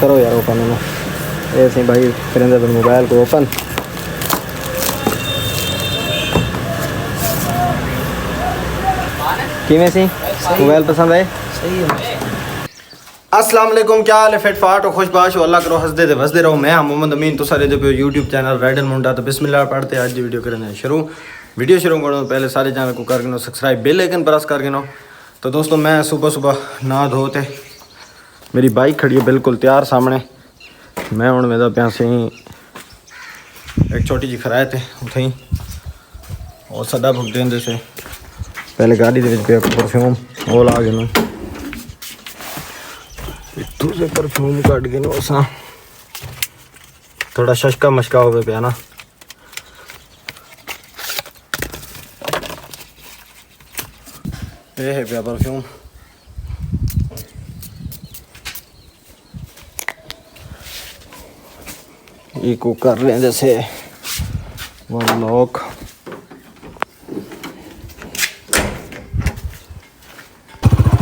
करो यार ओपन ऐसे भाई करेंगे मोबाइल को ओपन। किमें सी मोबाइल पसंद आए? सही है। अस्सलाम वालेकुम, क्या हाल है? फिटफाट और खुशबाश हो, अल्लाह करो हंसदे थे वसदे रहो। मैं मोहम्मद अमीन तो सारे पे यूट्यूब चैनल राइडन मुंडा। तो बिस्मिल्लाह पढ़ते आज की वीडियो करने शुरू। वीडियो शुरू करो पहले सारे चैनल को कर गिनो सब्सक्राइब, बेल आइकन प्रेस कर गिनो। तो दोस्तों मैं सुबह सुबह नहा धोते, मेरी बाइक खड़ी है बिल्कुल तैयार सामने। मैं हूँ मेरा प्यासे ही एक छोटी जी खराए थे उठे ही और सदा भुग देंगे से पहले गाड़ी के परफ्यूम वो ला गए इतू से परफ्यूम कट गए ना थोड़ा शशका मशका हो पे ना। ये है पे परफ्यूम ये को कर रहे हैं जैसे वन लॉक।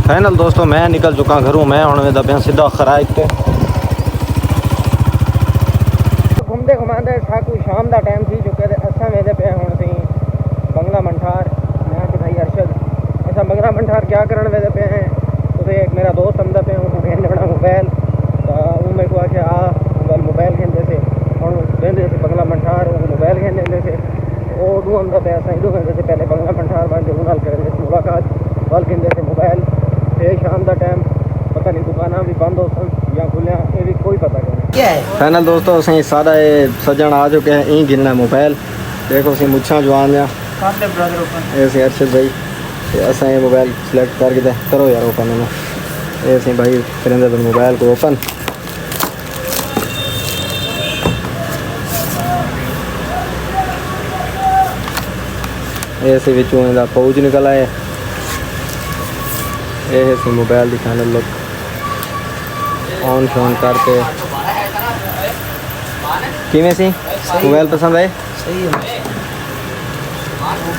फाइनल दोस्तों मैं निकल चुका घरों। मैं हूँ दबिया सीधा खराइक पे घूमते घुमाते ठाकू शाम का टाइम थी चुके थे। असा मेरे पे हूँ सी बंगला मंठार। मैं तो भाई अरशद असा बंगला मंठार क्या करने वेदे पे हैं। तो एक मेरा दोस्त आंदा पे हूँ कहने बड़ा मोबाइल तो मेरे को आके आ मोबाइल खेलते से और देंदे से बंगला मंठार मोबाइल खेलते से वो डू आंदा पे असा इधू कहते से पहले बंगला मंठार बन उन्हाल करेंगे मुलाकात वल कहते से मोबाइल। ये शाम का टाइम पता नहीं दुकाना भी बंद हो सन या खुलिया ये भी कोई पता नहीं क्या है। फाइनल दोस्तों असें सारा ये सज्जन आ चुके हैं। यहीं गिनना मोबाइल देखो असें मुच्छा जवान या ऐसे अरशद भाई असें ये मोबाइल सिलेक्ट करके दे करो यार ओपन ऐसे भाई करेंगे मोबाइल को ओपन। ऐसे विचों पाउच निकल आए। ये है मोबाइल दिखाने लोग ऑन शॉन करके किमें सी मोबाइल पसंद आए? सही है।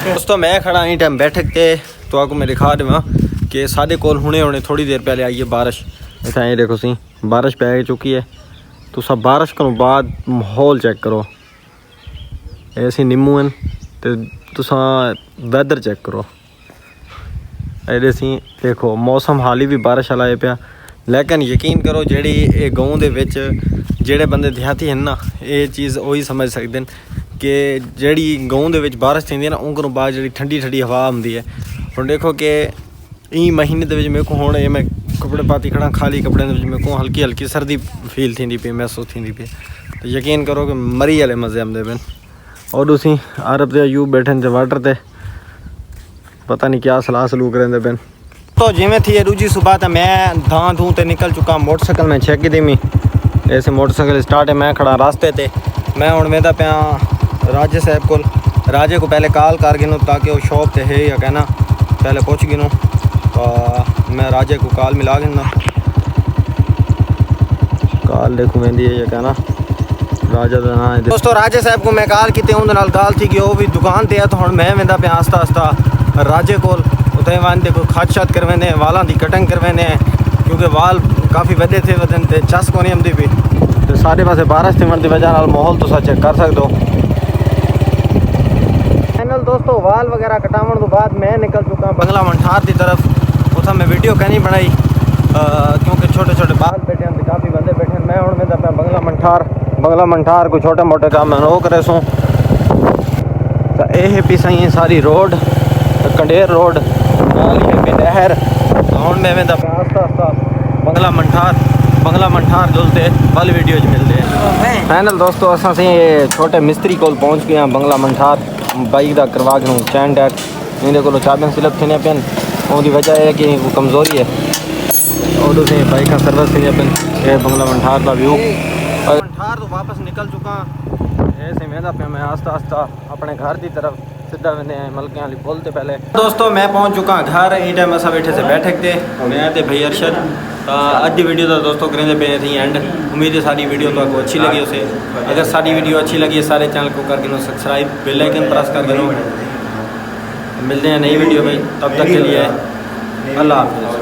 दोस्तों मैं खड़ा ही टाइम बैठक के तो आपको मैं दिखा दूँगा कि साढ़े कोल होने थोड़ी देर पहले आई है बारिश। इतना ये देखो सी बारिश पै चुकी है। तो सब बारिश करो बाद माहौल चेक करो ऐसे निम्मू हैं तो तुसा वैदर चेक करो ये सी देखो मौसम हाली भी बारिश वाला है पिया। लेकिन यकीन करो जेड़ी ये गाँव दे विच जेड़े बंदे देहाती हैं ना ये चीज़ वही समझ सकते हैं कि जेड़ी गाँव दे विच बारिश थी ना उनकों बाद जी ठंडी ठंडी हवा आती है। और देखो कि ई महीने दे विच मेरे को हुण मैं कपड़े पाती खड़ा खाली कपड़े मेरे को हल्की हल्की सर्दी फील थी पी महसूस थी पी। तो यकीन करो कि मरी वाले मज़े आते पे। और तुसी अरब से यूब बैठे वाटर से पता नहीं क्या सलाह सलूक रहते पे। तो जिमें थी दूजी सुबह तो मैं धां धूँ तो निकल चुका। मोटरसाइकिल में चेक की दी ऐसे मोटरसाइकिल स्टार्ट है। मैं खड़ा रास्ते ते मैं हूँ वेंदा पाया राजे साहब को। राजे को पहले कॉल कर गिनूँ ताकि वो शॉप ते है या कहना पहले पहुँच गिनूँ। तो मैं राजे को कॉल मिला गिना कॉल देखूँ वेंदी है या कहना राजा का नाम है। दोस्तों राजे साहब को मैं कॉल की उन्होंने गाल थी कि वो भी दुकान ते है। तो हम मैं वेंदा पाया आस्ता आस्ता राजे को उतने वाले को खाद शाद करवाने वालों की कटिंग करवाने क्योंकि वाल काफ़ी वधे थे वधन ते चस को नहीं आती भी। तो सारे पासे बारिश थी की वजह माहौल तुम चेक कर सकते हो। फाइनल दोस्तों वाल वगैरह कटावन तो बाद मैं निकल चुका बंगला मंठार की तरफ। उतना मैं वीडियो कहनी बनाई क्योंकि छोटे छोटे बाल बैठे हैं काफ़ी बंदे बैठे हैं। मैं हूँ मैं बंगला मंठार को छोटे मोटे काम मैं वो करे सूँ। तो यह पी सही सारी रोड कंडेर रोड नहर हूँ मैं आस्ता आस्ता बंगला मंठार जुलते बल वीडियो मिलते हैं। फाइनल दोस्तों असा से छोटे मिस्त्री को पहुँच गए हैं बंगला मंठार बाइक का करवा के चैन टैक इन्हें को चाबियाँ सिलप थी पेन उनकी वजह है कि वो कमज़ोरी है और उसे बाइक का सर्विस थी पेन। ये बंगला मंठार का व्यू मंठार तो वापस निकल चुका ऐसे मेरा पे मैं आस्ता आस्ता अपने घर की तरफ सीधा मैंने मलके वाली बोलते पहले। दोस्तों मैं पहुंच चुका घर ई टाइम असा बैठे से बैठक थे मैं तो भाई अरशद। अज की वीडियो का दोस्तों करेंगे पे थी एंड। उम्मीद है सारी वीडियो तो आपको अच्छी लगी उसे। अगर सारी वीडियो अच्छी लगी सारे चैनल को करके सब्सक्राइब बेल आइकन प्रेस कर देना। मिलते हैं नई वीडियो में तब तक के लिए अल्लाह हाफ़िज़।